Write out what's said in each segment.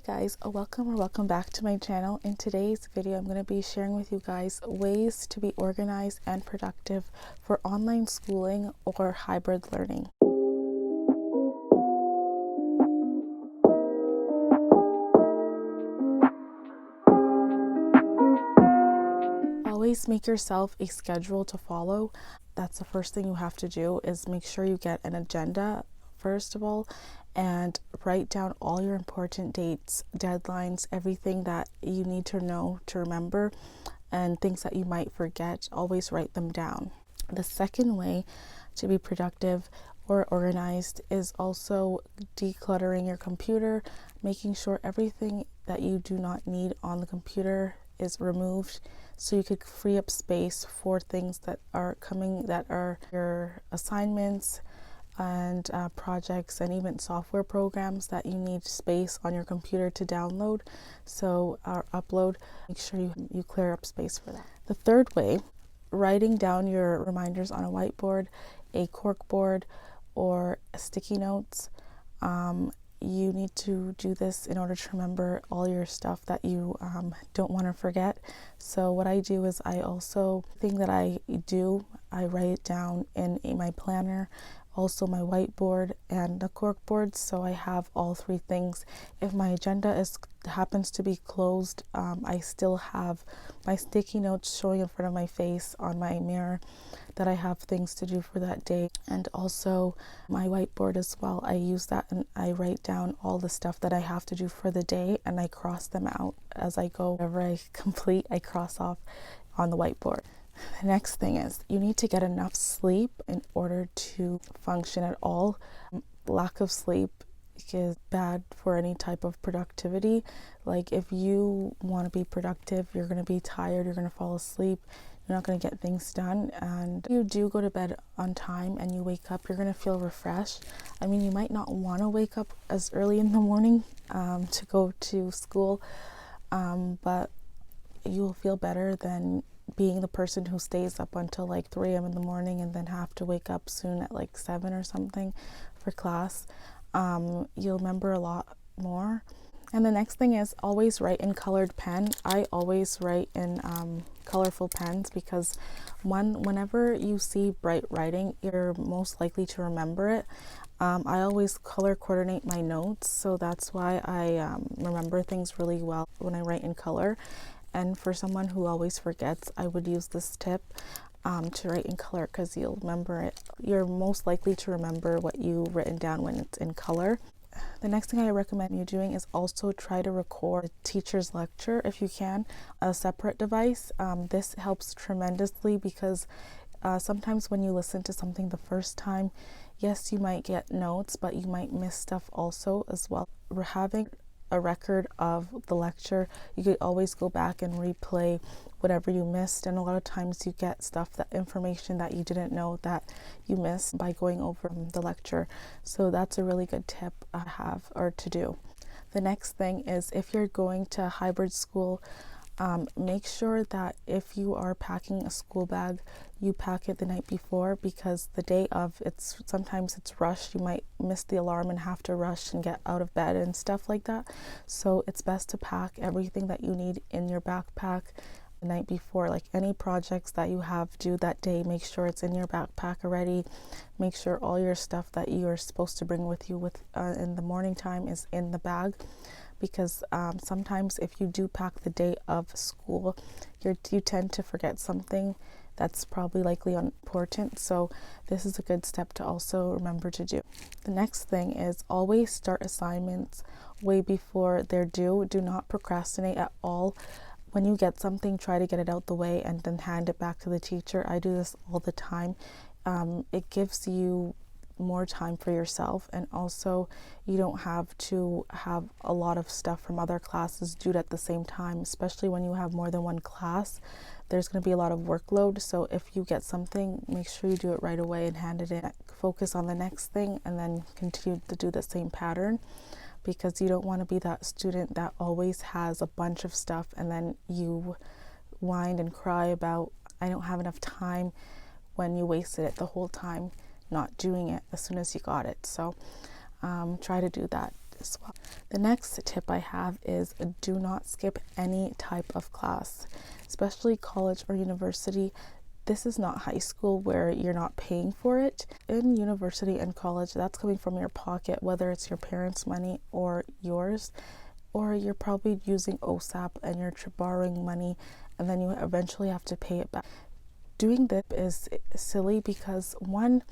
guys, welcome back to my channel. In today's video I'm going to be sharing with you guys ways to be organized and productive for online schooling or hybrid learning. Always make yourself a schedule to follow. That's the first thing you have to do, is make sure you get an agenda first of all, and write down all your important dates, deadlines, everything that you need to know to remember, and things that you might forget. Always write them down. The second way to be productive or organized is also decluttering your computer, making sure everything that you do not need on the computer is removed, so you could free up space for things that are coming, that are your assignments and projects, and even software programs that you need space on your computer to download or upload. Make sure you clear up space for that. The third way, writing down your reminders on a whiteboard, a cork board, or sticky notes. You need to do this in order to remember all your stuff that you don't want to forget. So what I do is I write it down in my planner, also my whiteboard and the cork board, so I have all three things. If my agenda happens to be closed, I still have my sticky notes showing in front of my face on my mirror that I have things to do for that day, and also my whiteboard as well. I use that and I write down all the stuff that I have to do for the day, and I cross them out as I go. Whatever I complete, I cross off on the whiteboard. The next thing is you need to get enough sleep in order to function at all. Lack of sleep is bad for any type of productivity. Like, if you want to be productive, you're going to be tired, you're going to fall asleep, you're not going to get things done. And if you do go to bed on time and you wake up, you're going to feel refreshed. I mean, you might not want to wake up as early in the morning to go to school, but you'll feel better than being the person who stays up until like 3 a.m. in the morning and then have to wake up soon at like 7 or something for class. You'll remember a lot more. And the next thing is always write in colored pen. I always write in colorful pens because whenever you see bright writing, you're most likely to remember it. I always color coordinate my notes, so that's why I remember things really well when I write in color. And for someone who always forgets, I would use this tip to write in color, because you'll remember it. You're most likely to remember what you've written down when it's in color. The next thing I recommend you doing is also try to record a teacher's lecture if you can, a separate device. This helps tremendously because sometimes when you listen to something the first time, yes, you might get notes, but you might miss stuff also as well. We're having a record of the lecture, you could always go back and replay whatever you missed, and a lot of times you get information that you didn't know that you missed by going over the lecture. So that's a really good tip I have, or to do. The next thing is, if you're going to hybrid school, make sure that if you are packing a school bag, you pack it the night before, because the day of, sometimes it's rushed. You might miss the alarm and have to rush and get out of bed and stuff like that. So it's best to pack everything that you need in your backpack the night before. Like, any projects that you have due that day, make sure it's in your backpack already. Make sure all your stuff that you are supposed to bring with you in the morning time is in the bag, because sometimes if you do pack the day of school, you tend to forget something that's probably likely important. So this is a good step to also remember to do. The next thing is always start assignments way before they're due. Do not procrastinate at all. When you get something, try to get it out the way and then hand it back to the teacher. I do this all the time. It gives you more time for yourself, and also you don't have to have a lot of stuff from other classes due at the same time, especially when you have more than one class. There's going to be a lot of workload, so if you get something, make sure you do it right away and hand it in. Focus on the next thing and then continue to do the same pattern, because you don't want to be that student that always has a bunch of stuff and then you whine and cry about, I don't have enough time, when you wasted it the whole time not doing it as soon as you got it. So try to do that. as well. The next tip I have is do not skip any type of class, especially college or university. This is not high school where you're not paying for it. In university and college, that's coming from your pocket, whether it's your parents' money or yours, or you're probably using OSAP and you're borrowing money and then you eventually have to pay it back. Doing this is silly because one,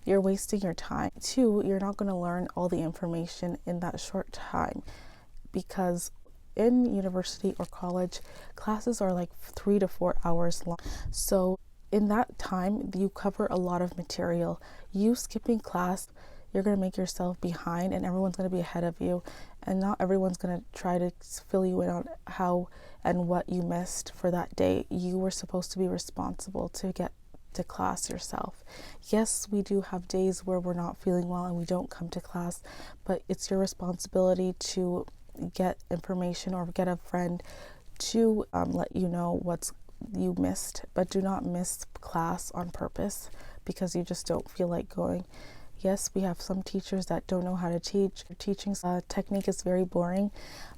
you're wasting your time. Two, you're not going to learn all the information in that short time, because in university or college, classes are like 3 to 4 hours long. So in that time, you cover a lot of material. You skipping class, you're going to make yourself behind and everyone's going to be ahead of you. And not everyone's going to try to fill you in on how and what you missed for that day. You were supposed to be responsible to get to class yourself. Yes, we do have days where we're not feeling well and we don't come to class, but it's your responsibility to get information or get a friend to let you know what's you missed. But do not miss class on purpose because you just don't feel like going. Yes, we have some teachers that don't know how to teach. Your teaching technique is very boring,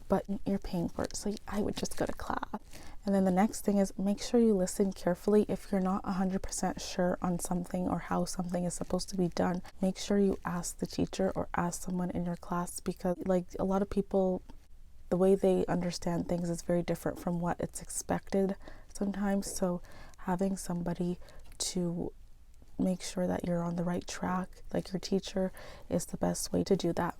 but you're paying for it, so I would just go to class. And then the next thing is make sure you listen carefully. If you're not 100% sure on something or how something is supposed to be done, make sure you ask the teacher or ask someone in your class, because like a lot of people, the way they understand things is very different from what it's expected sometimes. So having somebody to make sure that you're on the right track, like your teacher, is the best way to do that.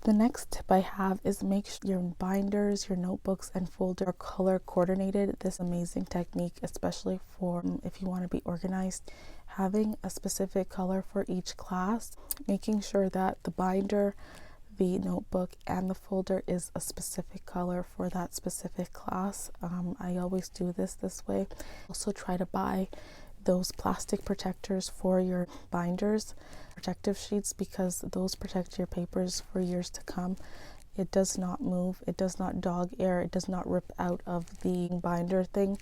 The next tip I have is make sure your binders, your notebooks, and folder are color coordinated. This amazing technique, especially for if you want to be organized, having a specific color for each class, making sure that the binder, the notebook, and the folder is a specific color for that specific class. I always do this way. Also try to buy those plastic protectors for your binders, protective sheets, because those protect your papers for years to come. It does not move, it does not dog air, it does not rip out of the binder thing.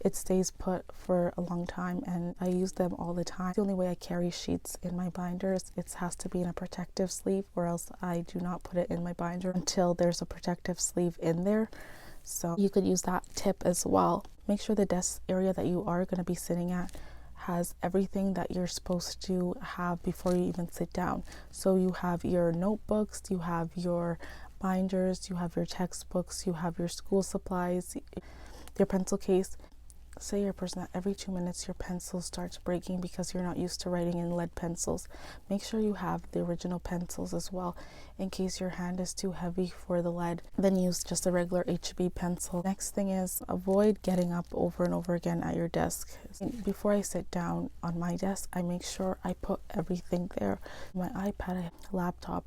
It stays put for a long time, and I use them all the time. The only way I carry sheets in my binders, it has to be in a protective sleeve, or else I do not put it in my binder until there's a protective sleeve in there. So you could use that tip as well. Make sure the desk area that you are going to be sitting at has everything that you're supposed to have before you even sit down. So you have your notebooks, you have your binders, you have your textbooks, you have your school supplies, your pencil case. Say you're a person that every 2 minutes your pencil starts breaking because you're not used to writing in lead pencils. Make sure you have the original pencils as well, in case your hand is too heavy for the lead. Then use just a regular HB pencil. Next thing is avoid getting up over and over again at your desk. Before I sit down on my desk, I make sure I put everything there. My iPad, laptop,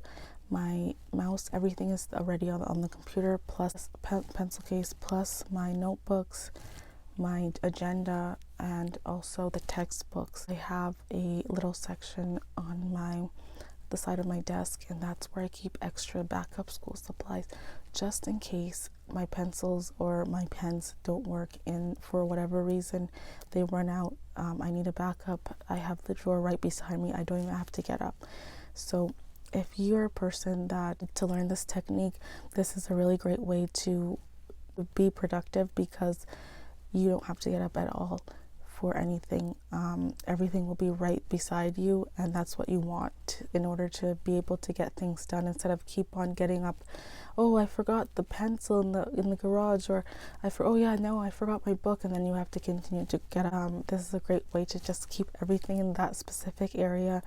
my mouse, everything is already on the computer, plus pencil case, plus my notebooks, my agenda, and also the textbooks. I have a little section on the side of my desk, and that's where I keep extra backup school supplies, just in case my pencils or my pens don't work in for whatever reason, they run out. I need a backup. I have the drawer right beside me. I don't even have to get up. So if you're a person that to learn this technique, this is a really great way to be productive, because you don't have to get up at all for anything. Everything will be right beside you, and that's what you want in order to be able to get things done, instead of keep on getting up. Oh, I forgot the pencil in the garage, or I forgot my book, and then you have to continue to get up. This is a great way to just keep everything in that specific area.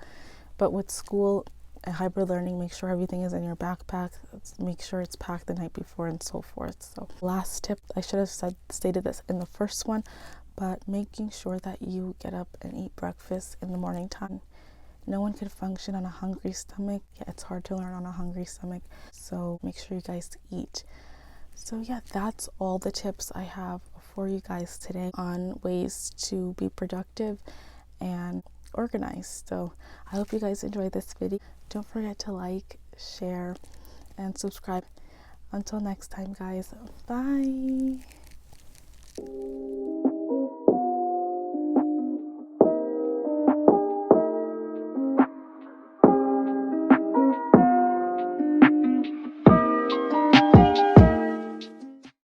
But with school and hybrid learning, make sure everything is in your backpack, make sure it's packed the night before, and so forth. So last tip, I should have stated this in the first one, but making sure that you get up and eat breakfast in the morning time. No one can function on a hungry stomach. Yeah, it's hard to learn on a hungry stomach, so make sure you guys eat. So yeah, that's all the tips I have for you guys today on ways to be productive and organized. So I hope you guys enjoyed this video. Don't forget to like, share, and subscribe. Until next time, guys, bye.